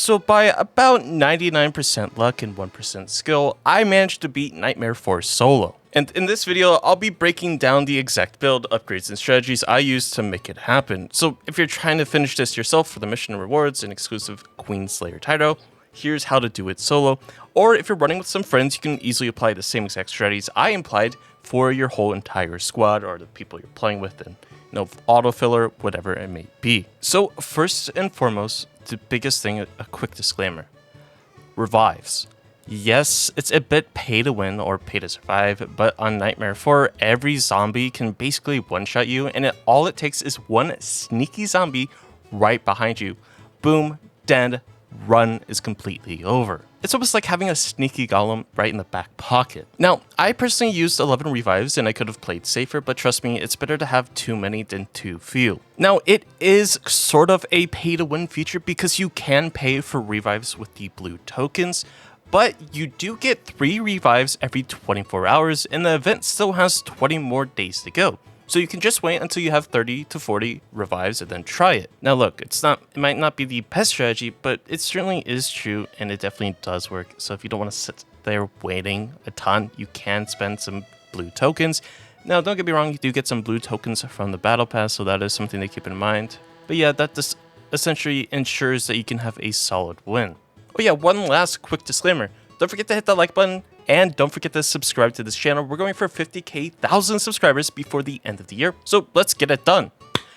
So by about 99% luck and 1% skill, I managed to beat Nightmare 4 solo. And in this video, I'll be breaking down the exact build, upgrades, and strategies I used to make it happen. So if you're trying to finish this yourself for the mission rewards and exclusive Queen Slayer title, here's how to do it solo. Or if you're running with some friends, you can easily apply the same exact strategies I implied for your whole entire squad or the people you're playing with, and autofiller, whatever it may be. So first and foremost, the biggest thing, a quick disclaimer. Revives. Yes, it's a bit pay to win or pay to survive, but on Nightmare 4, every zombie can basically one-shot you, and all it takes is one sneaky zombie right behind you. Boom, dead, run is completely over. It's almost like having a sneaky golem right in the back pocket. Now, I personally used 11 revives and I could have played safer, but trust me, it's better to have too many than too few. Now, it is sort of a pay to win feature because you can pay for revives with the blue tokens, but you do get 3 revives every 24 hours and the event still has 20 more days to go. So you can just wait until you have 30 to 40 revives and then try it. Now look, it might not be the best strategy, but it certainly is true and it definitely does work. So if you don't want to sit there waiting a ton, you can spend some blue tokens. Now don't get me wrong, you do get some blue tokens from the battle pass, so that is something to keep in mind. But yeah, that just essentially ensures that you can have a solid win. Oh yeah, one last quick disclaimer. Don't forget to hit that like button. And don't forget to subscribe to this channel. We're going for 1,000 subscribers before the end of the year. So let's get it done.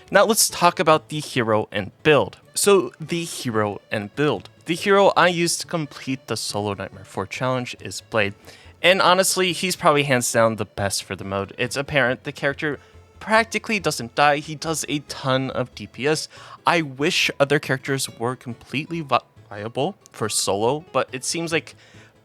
Now let's talk about the hero and build. So the hero and build. The hero I used to complete the solo Nightmare 4 challenge is Blade. And honestly, he's probably hands down the best for the mode. It's apparent the character practically doesn't die. He does a ton of DPS. I wish other characters were completely viable for solo, but it seems like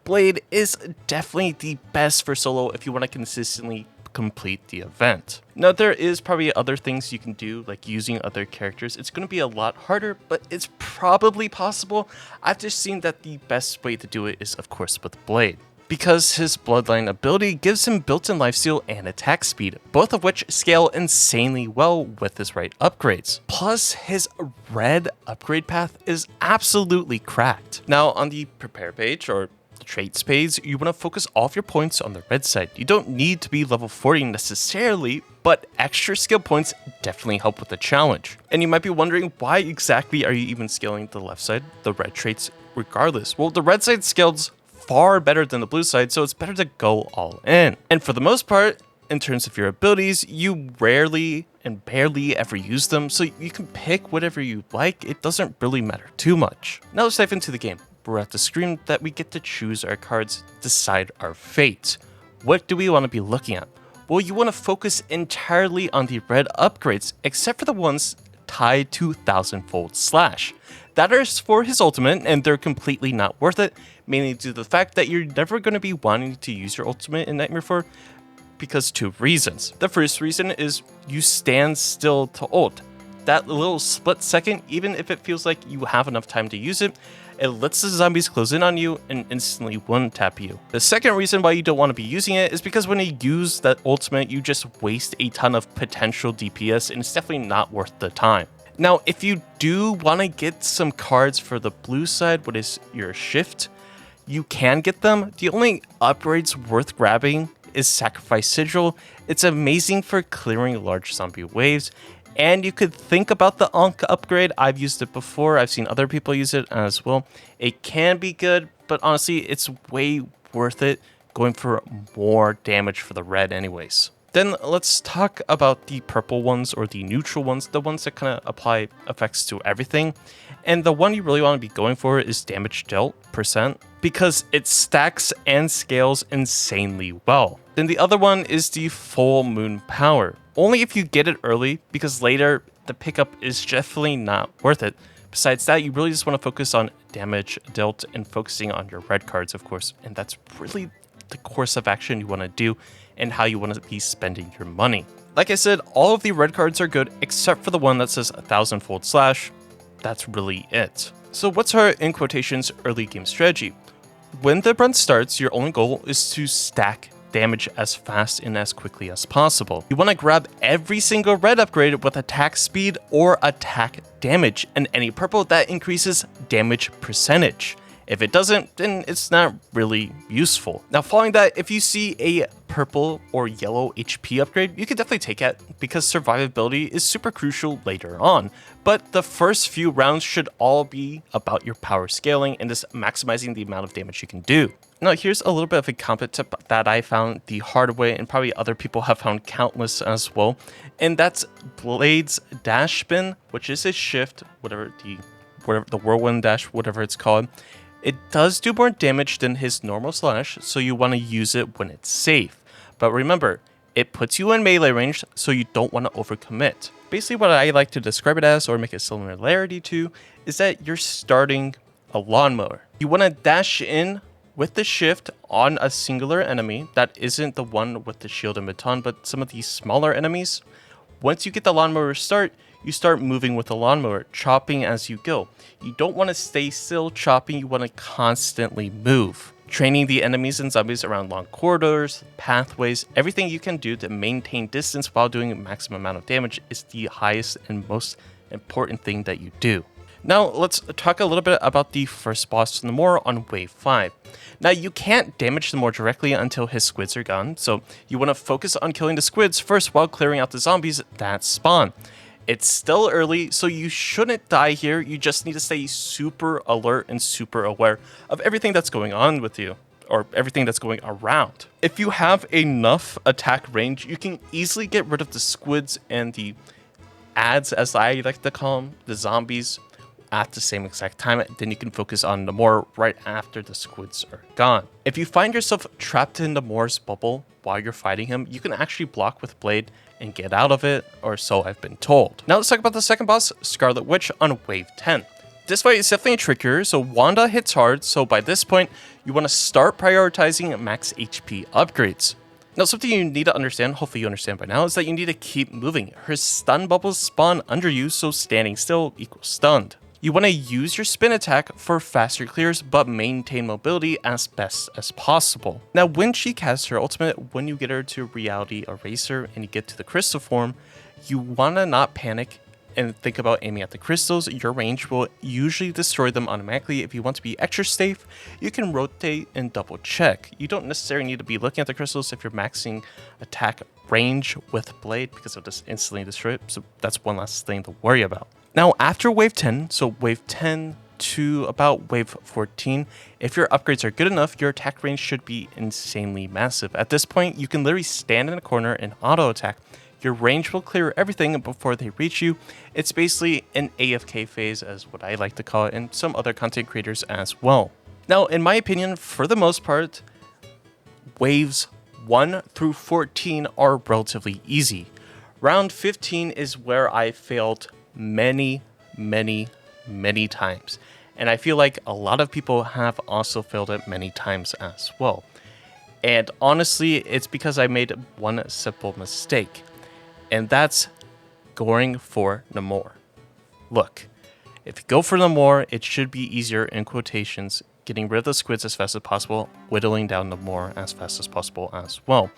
Blade is definitely the best for solo if you want to consistently complete the event. Now there is probably other things you can do, like using other characters. It's going to be a lot harder, but it's probably possible. I've just seen that the best way to do it is of course with Blade, because his bloodline ability gives him built-in lifesteal and attack speed, both of which scale insanely well with his right upgrades. Plus, his red upgrade path is absolutely cracked. Now on the prepare page, or traits page, you want to focus all of your points on the red side. You don't need to be level 40 necessarily, but extra skill points definitely help with the challenge. And you might be wondering, why exactly are you even scaling the left side, the red traits, regardless? Well, the red side scales far better than the blue side, so it's better to go all in. And for the most part, in terms of your abilities, you rarely and barely ever use them, so you can pick whatever you like. It doesn't really matter too much. Now let's dive into the game. We're at the screen that we get to choose our cards, decide our fate. What do we want to be looking at? Well, you want to focus entirely on the red upgrades, except for the ones tied to 1000-fold slash. That is for his ultimate, and they're completely not worth it, mainly due to the fact that you're never going to be wanting to use your ultimate in Nightmare 4 because 2 reasons. The first reason is you stand still to ult. That little split second, even if it feels like you have enough time to use it, it lets the zombies close in on you and instantly one-tap you. The second reason why you don't want to be using it is because when you use that ultimate, you just waste a ton of potential DPS, and it's definitely not worth the time. Now, if you do want to get some cards for the blue side, what is your shift, you can get them. The only upgrades worth grabbing is Sacrifice Sigil. It's amazing for clearing large zombie waves. And you could think about the Ankh upgrade. I've used it before. I've seen other people use it as well. It can be good, but honestly, it's way worth it going for more damage for the red anyways. Then let's talk about the purple ones, or the neutral ones, the ones that kind of apply effects to everything. And the one you really want to be going for is damage dealt %, because it stacks and scales insanely well. Then the other one is the full moon power. Only if you get it early, because later the pickup is definitely not worth it. Besides that, you really just want to focus on damage dealt and focusing on your red cards, of course. And that's really the course of action you want to do and how you want to be spending your money. Like I said, all of the red cards are good except for the one that says 1000-fold slash. That's really it. So what's our, in quotations, early game strategy? When the run starts, your only goal is to stack damage as fast and as quickly as possible. You want to grab every single red upgrade with attack speed or attack damage, and any purple that increases damage percentage. If it doesn't, then it's not really useful. Now, following that, if you see a purple or yellow HP upgrade, you can definitely take it because survivability is super crucial later on. But the first few rounds should all be about your power scaling and just maximizing the amount of damage you can do. Now, here's a little bit of a combat tip that I found the hard way, and probably other people have found countless as well. And that's Blade's dash spin, which is a shift, whatever the whirlwind dash, whatever it's called. It does do more damage than his normal slash, so you want to use it when it's safe. But remember, it puts you in melee range, so you don't want to overcommit. Basically, what I like to describe it as, or make a similarity to, is that you're starting a lawnmower. You want to dash in with the shift on a singular enemy that isn't the one with the shield and baton, but some of these smaller enemies. Once you get the lawnmower start, you start moving with the lawnmower, chopping as you go. You don't want to stay still chopping, you want to constantly move. Training the enemies and zombies around long corridors, pathways, everything you can do to maintain distance while doing a maximum amount of damage is the highest and most important thing that you do. Now, let's talk a little bit about the first boss, Namor, on Wave 5. Now, you can't damage Namor directly until his squids are gone, so you want to focus on killing the squids first while clearing out the zombies that spawn. It's still early, so you shouldn't die here. You just need to stay super alert and super aware of everything that's going on with you, or everything that's going around. If you have enough attack range, you can easily get rid of the squids and the ads, as I like to call them, the zombies, at the same exact time. Then you can focus on Namor right after the squids are gone. If you find yourself trapped in Namor's bubble while you're fighting him, you can actually block with Blade and get out of it, or so I've been told. Now let's talk about the second boss, Scarlet Witch, on Wave 10. This fight is definitely trickier, so Wanda hits hard, so by this point, you want to start prioritizing max HP upgrades. Now, something you need to understand, hopefully you understand by now, is that you need to keep moving. Her stun bubbles spawn under you, so standing still equals stunned. You want to use your spin attack for faster clears, but maintain mobility as best as possible. Now, when she casts her ultimate, when you get her to Reality Eraser and you get to the crystal form, you want to not panic and think about aiming at the crystals. Your range will usually destroy them automatically. If you want to be extra safe, you can rotate and double check. You don't necessarily need to be looking at the crystals if you're maxing attack range with Blade, because it'll just instantly destroy it. So that's one last thing to worry about. Now, after Wave 10, so Wave 10 to about Wave 14, if your upgrades are good enough, your attack range should be insanely massive. At this point, you can literally stand in a corner and auto-attack. Your range will clear everything before they reach you. It's basically an AFK phase, as what I like to call it, and some other content creators as well. Now, in my opinion, for the most part, Waves 1 through 14 are relatively easy. Round 15 is where I failed many times, and I feel like a lot of people have also failed it many times as well. And honestly, it's because I made one simple mistake, and that's going for Namor. Look, if you go for Namor, it should be easier, in quotations, getting rid of the squids as fast as possible, whittling down Namor as fast as possible as well.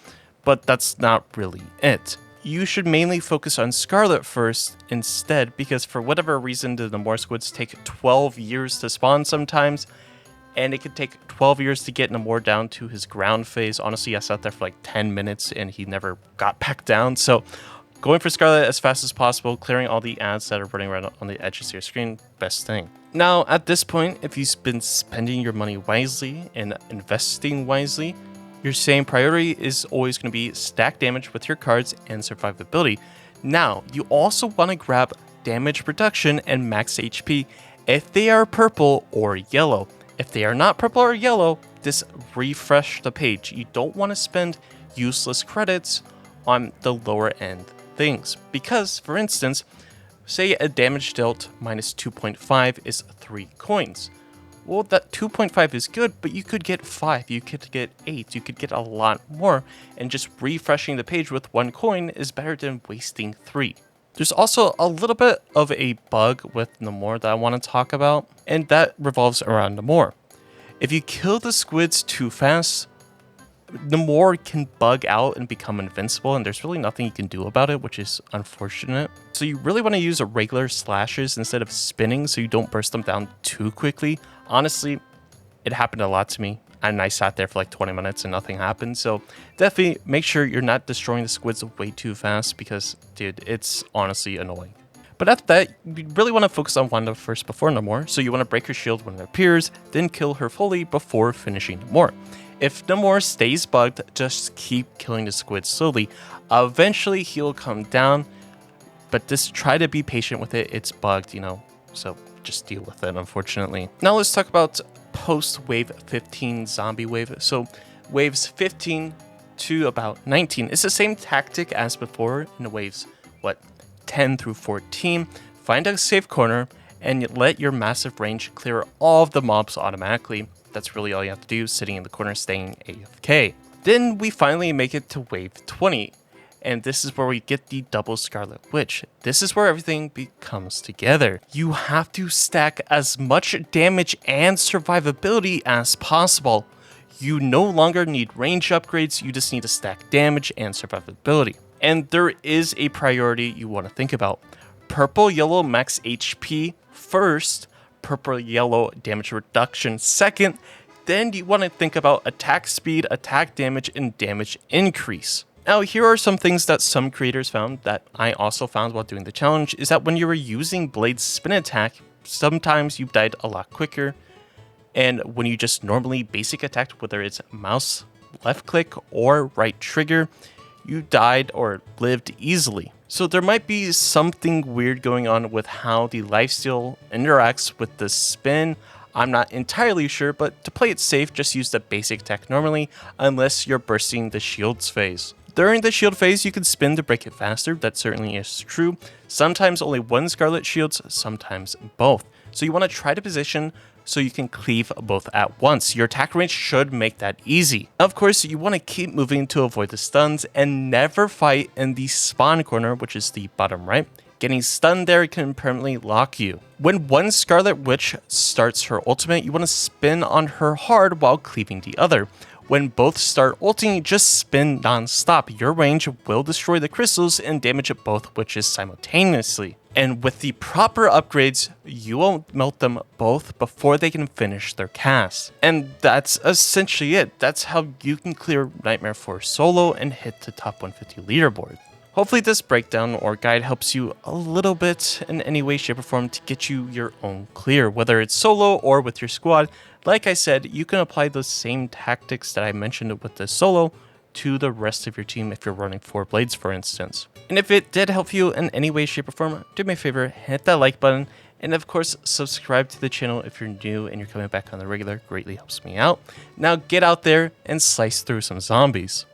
But that's not really it. You should mainly focus on Scarlet first instead, because for whatever reason, the Namor squids take 12 years to spawn sometimes, and it could take 12 years to get Namor down to his ground phase. Honestly, I sat there for like 10 minutes and he never got back down. So going for Scarlet as fast as possible, clearing all the ads that are running around on the edges of your screen, best thing. Now, at this point, if you've been spending your money wisely and investing wisely, your same priority is always going to be stack damage with your cards and survivability. Now, you also want to grab damage reduction and max HP if they are purple or yellow. If they are not purple or yellow, just refresh the page. You don't want to spend useless credits on the lower end things. Because, for instance, say a damage dealt minus 2.5 is 3 coins. Well, that 2.5 is good, but you could get 5, you could get 8, you could get a lot more, and just refreshing the page with 1 coin is better than wasting 3. There's also a little bit of a bug with Namor that I want to talk about, and that revolves around Namor. If you kill the squids too fast, Namor can bug out and become invincible, and there's really nothing you can do about it, which is unfortunate. So you really want to use regular slashes instead of spinning so you don't burst them down too quickly. Honestly, it happened a lot to me, and I sat there for like 20 minutes and nothing happened. So definitely make sure you're not destroying the squids way too fast because, dude, it's honestly annoying. But after that, you really want to focus on Wanda first before Namor, so you want to break her shield when it appears, then kill her fully before finishing Namor. If Namor stays bugged, just keep killing the squid slowly. Eventually, he'll come down, but just try to be patient with it. It's bugged, you know, so just deal with it, unfortunately. Now let's talk about post-wave 15 zombie wave. So waves 15 to about 19. It's the same tactic as before in the waves, 10 through 14, find a safe corner, and let your massive range clear all of the mobs automatically. That's really all you have to do, sitting in the corner, staying AFK. Then we finally make it to wave 20, and this is where we get the double Scarlet Witch. This is where everything becomes together. You have to stack as much damage and survivability as possible. You no longer need range upgrades, you just need to stack damage and survivability. And there is a priority you want to think about. Purple yellow max HP first, purple yellow damage reduction second, then you want to think about attack speed, attack damage, and damage increase. Now here are some things that some creators found that I also found while doing the challenge, is that when you were using Blade's spin attack, sometimes you died a lot quicker, and when you just normally basic attacked, whether it's mouse left click or right trigger, you died or lived easily. So there might be something weird going on with how the lifesteal interacts with the spin. I'm not entirely sure, but to play it safe, just use the basic attack normally, unless you're bursting the shields phase. During the shield phase, you can spin to break it faster. That certainly is true. Sometimes only one Scarlet shields, sometimes both. So you want to try to position so you can cleave both at once. Your attack range should make that easy. Of course, you want to keep moving to avoid the stuns and never fight in the spawn corner, which is the bottom right. Getting stunned there can permanently lock you. When one Scarlet Witch starts her ultimate, you want to spin on her hard while cleaving the other. When both start ulting, just spin non-stop. Your range will destroy the crystals and damage both witches simultaneously. And with the proper upgrades, you won't melt them both before they can finish their cast. And that's essentially it. That's how you can clear Nightmare Force solo and hit the top 150 leaderboard. Hopefully this breakdown or guide helps you a little bit in any way, shape, or form to get you your own clear, whether it's solo or with your squad. Like I said, you can apply those same tactics that I mentioned with the solo to the rest of your team if you're running 4 blades, for instance. And if it did help you in any way, shape, or form, do me a favor, hit that like button, and of course, subscribe to the channel if you're new and you're coming back on the regular. Greatly helps me out. Now get out there and slice through some zombies.